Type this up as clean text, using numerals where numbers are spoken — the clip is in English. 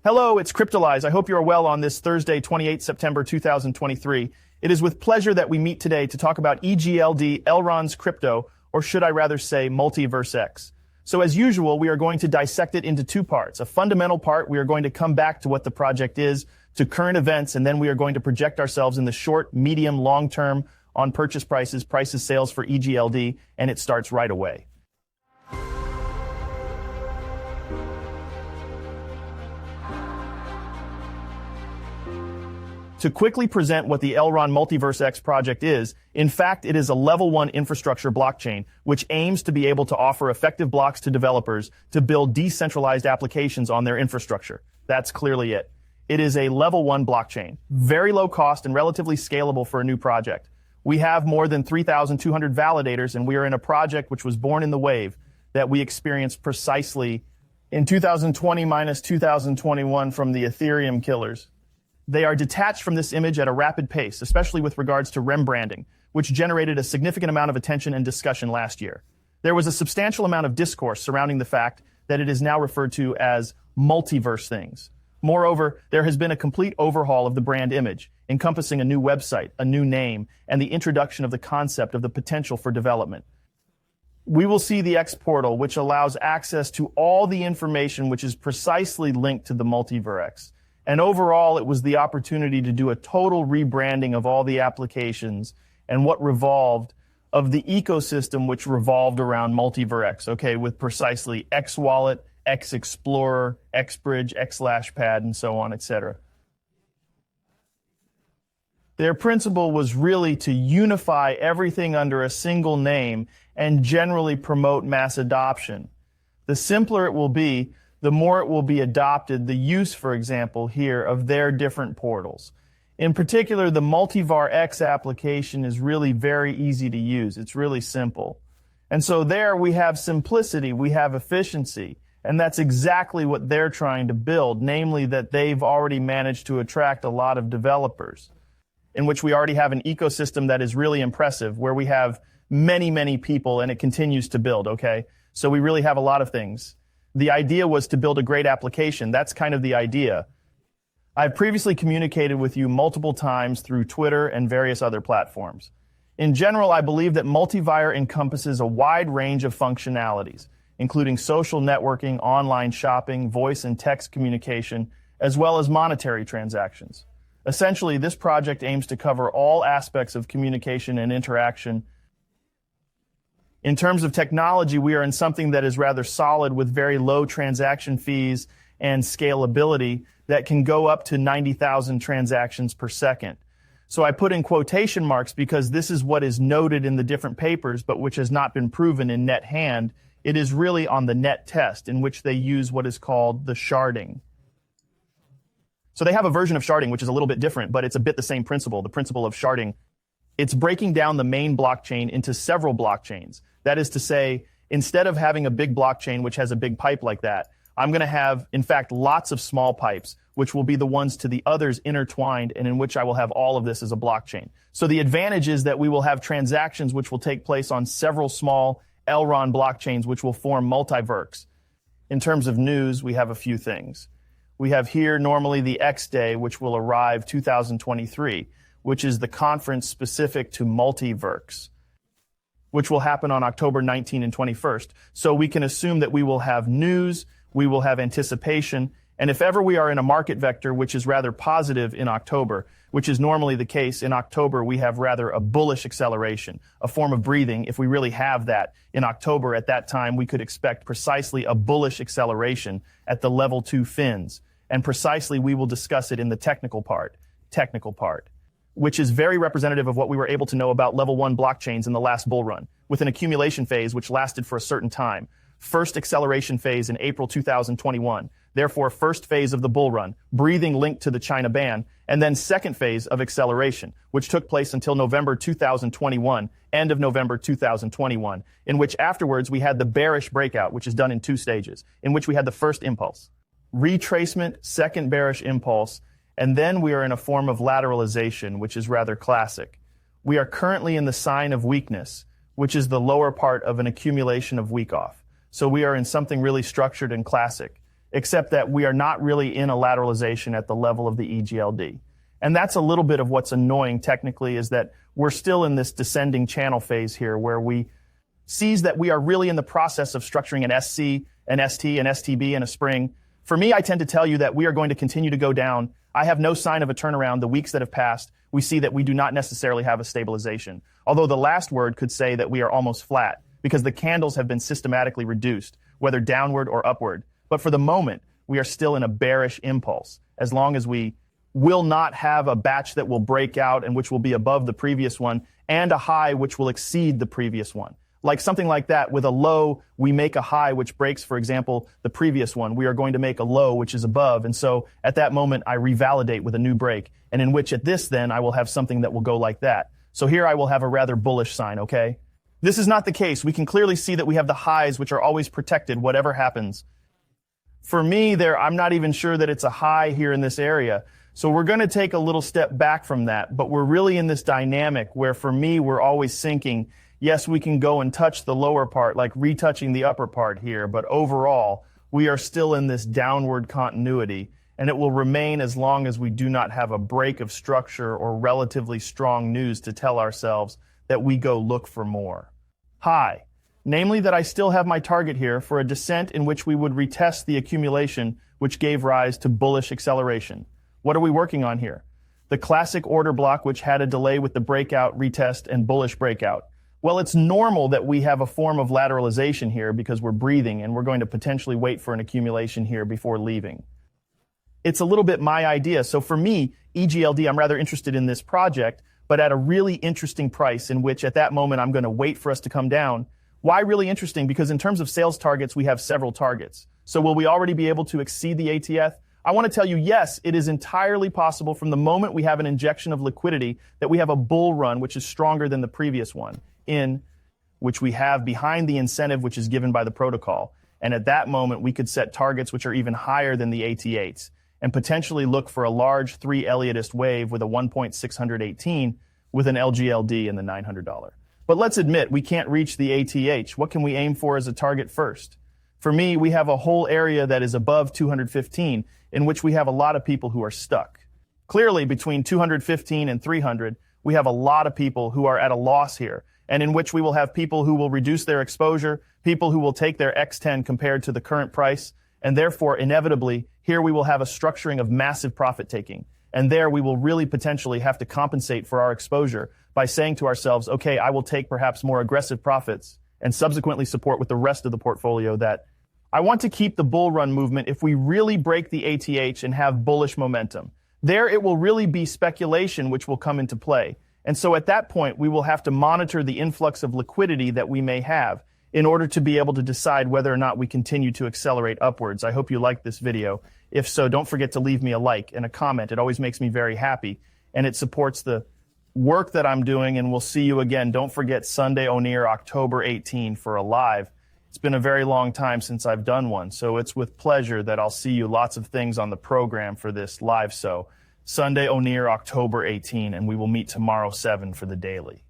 Hello, it's Cryptolyze. I hope you are well on this Thursday, 28 September 2023. It is with pleasure that we meet today to talk about EGLD, ELROND's crypto, or should I rather say MULTIVERSX. So as usual, we are going to dissect it into two parts. A fundamental part, we are going to come back to what the project is, to current events, and then we are going to project ourselves in the short, medium, long term on purchase prices, sales for EGLD, and it starts right away. To quickly present what the ELROND MULTIVERSX project is, in fact, it is a level 1 infrastructure blockchain, which aims to be able to offer effective blocks to developers to build decentralized applications on their infrastructure. That's clearly it. It is a level 1 blockchain, very low cost and relatively scalable for a new project. We have more than 3,200 validators, and we are in a project which was born in the wave that we experienced precisely in 2020 minus 2021 from the Ethereum killers. They are detached from this image at a rapid pace, especially with regards to rebranding, which generated a significant amount of attention and discussion last year. There was a substantial amount of discourse surrounding the fact that it is now referred to as multiverse things. Moreover, there has been a complete overhaul of the brand image, encompassing a new website, a new name, and the introduction of the concept of the potential for development. We will see the X portal, which allows access to all the information which is precisely linked to the MULTIVERSX. And overall, it was the opportunity to do a total rebranding of all the applications and what revolved of the ecosystem which revolved around MULTIVERSX, okay, with precisely X Wallet, X Explorer, X Bridge, X Lashpad, and so on, etc. Their principle was really to unify everything under a single name and generally promote mass adoption. The simpler it will be, the more it will be adopted, the use, for example, here of their different portals. In particular, the MULTIVERSX application is really very easy to use. It's really simple. And so there we have simplicity, we have efficiency, and that's exactly what they're trying to build, namely that they've already managed to attract a lot of developers, in which we already have an ecosystem that is really impressive, where we have many, many people, and it continues to build, okay? So we really have a lot of things. The idea was to build a great application. That's kind of the idea. I've previously communicated with you multiple times through Twitter and various other platforms. In general, I believe that MULTIVERSX encompasses a wide range of functionalities, including social networking, online shopping, voice and text communication, as well as monetary transactions. Essentially, this project aims to cover all aspects of communication and interaction. In terms of technology, we are in something that is rather solid with very low transaction fees and scalability that can go up to 90,000 transactions per second. So I put in quotation marks because this is what is noted in the different papers, but which has not been proven in net hand. It is really on the net test, in which they use what is called the sharding. So they have a version of sharding which is a little bit different, but it's a bit the same principle, the principle of sharding. It's breaking down the main blockchain into several blockchains. That is to say, instead of having a big blockchain which has a big pipe like that, I'm going to have, in fact, lots of small pipes, which will be the ones to the others intertwined, and in which I will have all of this as a blockchain. So the advantage is that we will have transactions which will take place on several small ELROND blockchains, which will form MULTIVERSX. In terms of news, we have a few things. We have here normally the X Day, which will arrive 2023. Which is the conference specific to MULTIVERSX, which will happen on October 19 and 21st. So we can assume that we will have news, we will have anticipation, and if ever we are in a market vector which is rather positive in October, which is normally the case, in October we have rather a bullish acceleration, a form of breathing. If we really have that in October, at that time we could expect precisely a bullish acceleration at the level 2 fins, and precisely we will discuss it in the technical part, which is very representative of what we were able to know about level 1 blockchains in the last bull run, with an accumulation phase which lasted for a certain time. First acceleration phase in April 2021, therefore first phase of the bull run, breathing linked to the China ban, and then second phase of acceleration, which took place until November 2021, end of November 2021, in which afterwards we had the bearish breakout, which is done in 2 stages, in which we had the first impulse, retracement, second bearish impulse, and then we are in a form of lateralization, which is rather classic. We are currently in the sign of weakness, which is the lower part of an accumulation of week off. So we are in something really structured and classic. except that we are not really in a lateralization at the level of the EGLD. And that's a little bit of what's annoying technically, is that we're still in this descending channel phase here where we sees that we are really in the process of structuring an SC, an ST, an STB, and a spring. For me, I tend to tell you that we are going to continue to go down. I have no sign of a turnaround. The weeks that have passed, we see that we do not necessarily have a stabilization. Although the last word could say that we are almost flat because the candles have been systematically reduced, whether downward or upward. But for the moment, we are still in a bearish impulse. As long as we will not have a batch that will break out and which will be above the previous one, and a high which will exceed the previous one. Like something like that, with a low, we make a high which breaks, for example, the previous one. We are going to make a low which is above. And so at that moment, I revalidate with a new break. And in which at this, then, I will have something that will go like that. So here I will have a rather bullish sign, okay? This is not the case. We can clearly see that we have the highs which are always protected, whatever happens. For me, I'm not even sure that it's a high here in this area. So we're going to take a little step back from that, but we're really in this dynamic where for me, we're always sinking. Yes, we can go and touch the lower part, like retouching the upper part here, but overall, we are still in this downward continuity, and it will remain as long as we do not have a break of structure or relatively strong news to tell ourselves that we go look for more. High, namely that I still have my target here for a descent in which we would retest the accumulation which gave rise to bullish acceleration. What are we working on here? The classic order block which had a delay with the breakout, retest, and bullish breakout. Well, it's normal that we have a form of lateralization here because we're breathing and we're going to potentially wait for an accumulation here before leaving. It's a little bit my idea. So for me, EGLD, I'm rather interested in this project, but at a really interesting price in which at that moment I'm going to wait for us to come down. Why really interesting? Because in terms of sales targets, we have several targets. So will we already be able to exceed the ATF? I want to tell you, yes, it is entirely possible from the moment we have an injection of liquidity that we have a bull run, which is stronger than the previous one, in which we have behind the incentive which is given by the protocol. And at that moment, we could set targets which are even higher than the AT8s and potentially look for a large 3 Elliottist wave with a 1.618 with an LGLD in the $900. But let's admit, we can't reach the ATH. What can we aim for as a target first? For me, we have a whole area that is above 215 in which we have a lot of people who are stuck. Clearly, between 215 and 300, we have a lot of people who are at a loss here, and in which we will have people who will reduce their exposure, people who will take their X10 compared to the current price, and therefore, inevitably, here we will have a structuring of massive profit taking. And there we will really potentially have to compensate for our exposure by saying to ourselves, okay, I will take perhaps more aggressive profits and subsequently support with the rest of the portfolio that I want to keep the bull run movement if we really break the ATH and have bullish momentum. There it will really be speculation which will come into play. And so at that point, we will have to monitor the influx of liquidity that we may have in order to be able to decide whether or not we continue to accelerate upwards. I hope you liked this video. If so, don't forget to leave me a like and a comment. It always makes me very happy, and it supports the work that I'm doing, and we'll see you again. Don't forget Sunday O'Near, October 18 for a live. It's been a very long time since I've done one, so it's with pleasure that I'll see you. Lots of things on the program for this live. So Sunday O'Near, October 18, and we will meet tomorrow 7 for the daily.